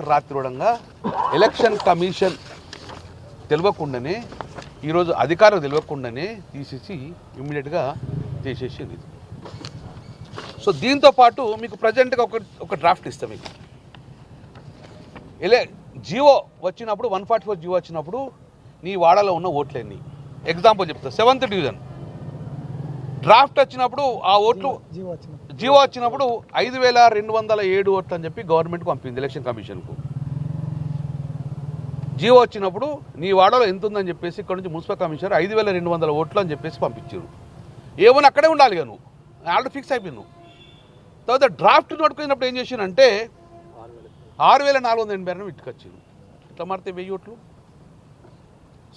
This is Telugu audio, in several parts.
రాత్రి ఎలక్షన్ కమిషన్ తెలియకుండానే ఈరోజు అధికారులు తెలియకుండానే తీసేసి ఇమ్మీడియట్గా చేసేసింది. సో దీంతో పాటు మీకు ప్రజెంట్గా ఒక డ్రాఫ్ట్ ఇస్తాం మీకు. జియో వచ్చినప్పుడు 144 జియో వచ్చినప్పుడు నీ వాడలో ఉన్న ఓట్లన్నీ ఎగ్జాంపుల్ చెప్తా. 7th డివిజన్ డ్రాఫ్ట్ వచ్చినప్పుడు ఆ ఓట్లు జియో వచ్చినప్పుడు 5207 ఓట్లు అని చెప్పి గవర్నమెంట్కి పంపింది ఎలక్షన్ కమిషన్కు. జియో వచ్చినప్పుడు నీ వాడలో ఎంత ఉందని చెప్పేసి ఇక్కడ నుంచి మున్సిపల్ కమిషనర్ 5200 ఓట్లు అని చెప్పేసి పంపించారు. ఏమన్నా అక్కడే ఉండాలి కదా, నువ్వు ఆల్రెడీ ఫిక్స్ అయిపోయి నువ్వు. తర్వాత డ్రాఫ్ట్ నోటుకున్నప్పుడు ఏం చేసినంటే 6482 ఇట్టుకొచ్చారు. ఇట్లా మారితే 1000 ఓట్లు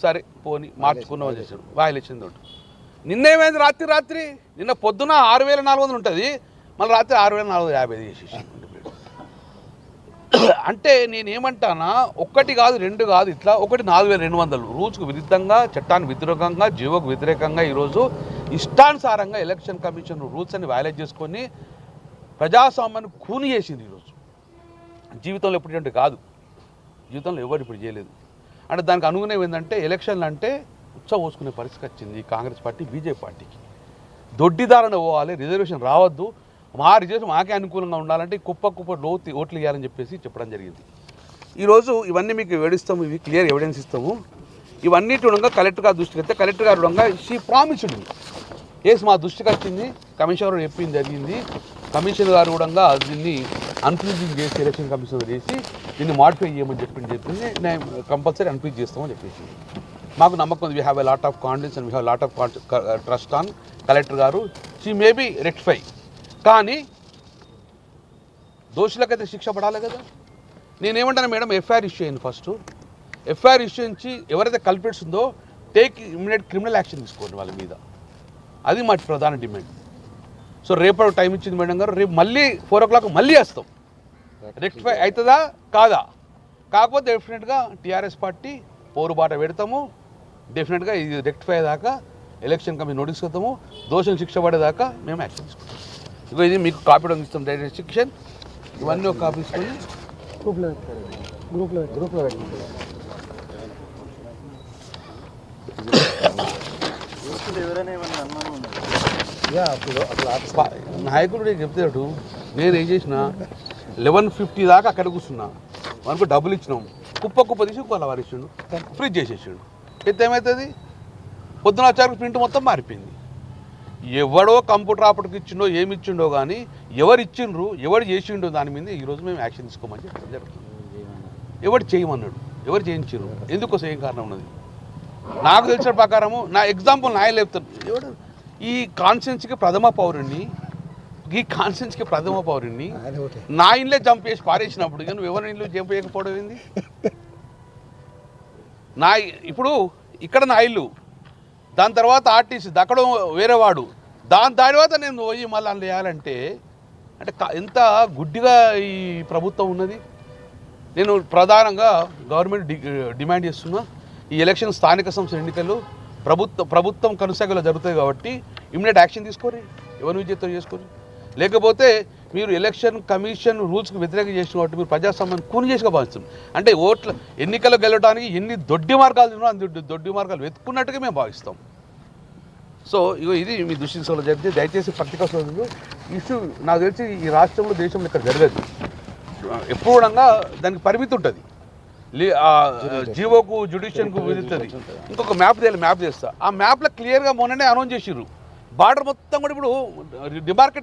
సరే పోని మార్చుకున్నామని చేశాడు వాయిలేషన్ తోటి. నిన్నేమైంది రాత్రి నిన్న పొద్దున 6400 ఉంటుంది, మళ్ళీ రాత్రి 6450 చేసేసి. అంటే నేనేమంటానా, ఒక్కటి కాదు 2 కాదు, ఇట్లా ఒకటి 4200 రూల్స్కు విరుద్ధంగా, చట్టానికి వ్యతిరేకంగా, జీవోకు వ్యతిరేకంగా ఈరోజు ఇష్టానుసారంగా ఎలక్షన్ కమిషన్ రూల్స్ అని వైలేట్ చేసుకొని ప్రజాస్వామ్యాన్ని కూని చేసింది. ఈరోజు జీవితంలో ఎప్పుడు కాదు, జీవితంలో ఎవరు ఇప్పుడు చేయలేదు. అంటే దానికి అనుగుణం ఏంటంటే ఎలక్షన్లు అంటే ఉచ్చబోసుకునే పరిస్థితి వచ్చింది కాంగ్రెస్ పార్టీ బీజేపీ పార్టీకి. దొడ్డిదారణ పోవాలి, రిజర్వేషన్ రావద్దు, మా రిజర్వేషన్ మాకే అనుకూలంగా ఉండాలంటే కుప్ప లోతు ఓట్లు ఇవ్వాలని చెప్పేసి చెప్పడం జరిగింది. ఈరోజు ఇవన్నీ మీకు వివరిస్తాము, ఇవి క్లియర్ ఎవిడెన్స్ ఇస్తాము. ఇవన్నిటి ఉండగా కలెక్టర్ గారు దృష్టికి వస్తే కలెక్టర్ గారు ఉండగా షీ ప్రామిస్డ్ కేసు మా దృష్టికి వచ్చింది, కమిషనర్ చెప్పింది జరిగింది. కమిషనర్ గారు కూడా దీన్ని అన్ఫ్రీజింగ్ చేసి ఎలక్షన్ కమిషనర్ చేసి దీన్ని మాడిఫై చేయమని చెప్పింది. నేను కంపల్సరీ అన్ఫ్రీజ్ చేస్తామని చెప్పేసి మాకు నమ్మకం ఉంది. We have a lot of confidence and we have lot of trust on collector గారు. షీ మేబీ రెక్టిఫై, కానీ దోషులకైతే శిక్ష పడాలి కదా. నేనేమంటాను మేడం, ఎఫ్ఐఆర్ ఇష్యూ అయింది. ఫస్ట్ ఎఫ్ఐఆర్ ఇష్యూ నుంచి ఎవరైతే కల్ప్రిట్స్ ఉందో టేక్ ఇమ్మీడియట్ క్రిమినల్ యాక్షన్ తీసుకోండి వాళ్ళ మీద, అది మా ప్రధాన డిమాండ్. సో రేపు టైం ఇచ్చింది మేడం గారు, రేపు మళ్ళీ 4 o'clock మళ్ళీ వస్తాం. రెక్టిఫై అవుతుందా కాదా, కాకపోతే డెఫినెట్గా టీఆర్ఎస్ పార్టీ పోరుబాట పెడతాము. డెఫినెట్గా ఇది రెక్టిఫై దాకా ఎలక్షన్ కమిషన్ నోటీస్ ఇస్తాము, దోషం శిక్ష పడేదాకా మేము యాక్షన్ తీసుకుంటాం. ఇక ఇది మీకు కాపీ ఇస్తాం, డైరెక్ట్ శిక్షణ ఇవన్నీ ఒక కాపీ తీసుకొని గ్రూప్లో నాయకుడు నేను చెప్తాడు. నేను ఏం చేసిన 11:50 దాకా అక్కడ కూర్చున్నా, మనకు డబ్బులు ఇచ్చినాం, కుప్ప తీసి కొల వారిచ్చిండు, ఫ్రిడ్జ్ చేసేసాడు. అయితే ఏమవుతుంది, పొద్దున వచ్చారు ప్రింట్ మొత్తం మారిపోయింది. ఎవడో కంప్యూటర్ ఆపరేటర్కి ఇచ్చిండో ఏమి ఇచ్చిండో కానీ ఎవరు ఇచ్చిండ్రు, ఎవరు చేసిండో దాని మీద ఈరోజు మేము యాక్షన్ తీసుకోమని చెప్పడం జరుగుతుంది. ఎవరు చేయమన్నాడు, ఎవరు చేయించారు, ఎందుకోసం ఏం కారణం ఉన్నది నాకు తెలిసిన ప్రకారము. నా ఎగ్జాంపుల్ నాయ లేపుతాను. ఎవడు ఈ కాన్స్టిట్యున్సీకి ప్రథమ పౌరుణ్ణి నా ఇల్లే జంప్ చేసి పారేసినప్పుడు ఇక నువ్వు ఎవరి ఇల్లు జంప్ చేయకపోవడం ఏంది? నా ఇప్పుడు ఇక్కడ నా ఇల్లు, దాని తర్వాత ఆర్టీసీ, అక్కడ వేరే వాడు, దాని తర్వాత నేను పోయి మళ్ళీ అందులో వేయాలంటే అంటే ఎంత గుడ్డిగా ఈ ప్రభుత్వం ఉన్నది. నేను ప్రధానంగా గవర్నమెంట్ డిమాండ్ చేస్తున్నా, ఈ ఎలక్షన్ స్థానిక సంస్థల ఎన్నికలు ప్రభుత్వం కనుసగలో జరుగుతాయి కాబట్టి ఇమ్మీడియట్ యాక్షన్ తీసుకోరి, ఎవరి విజేతం చేసుకోరి. లేకపోతే మీరు ఎలక్షన్ కమిషన్ రూల్స్కి వ్యతిరేకంగా చేసిన కాబట్టి మీరు ప్రజాస్వామ్యాన్ని కూని చేసుగా భావిస్తుంది. అంటే ఓట్ల ఎన్నికలు గెలవడానికి ఎన్ని దొడ్డి మార్గాలు ఉన్నాయో అన్ని దొడ్డి మార్గాలు వెతుక్కున్నట్టుగా మేము భావిస్తాం. సో ఇది మీ దృష్టిలో జరిగితే దయచేసి పత్రికా సోదరులు ఇష్యూ నాకు తెలిసి ఈ రాష్ట్రంలో దేశంలో ఇక్కడ జరగదు. ఎప్పుడు కూడా దానికి పరిమితి ఉంటుంది. జీవోకు జ్యుడిషియల్కు విధిస్తుంది. ఇంకొక మ్యాప్ చేస్తా, ఆ మ్యాప్లో క్లియర్గా మొన్ననే అనౌన్స్ చేసిర్రు బార్డర్ మొత్తం కూడా ఇప్పుడు డిమార్కెట్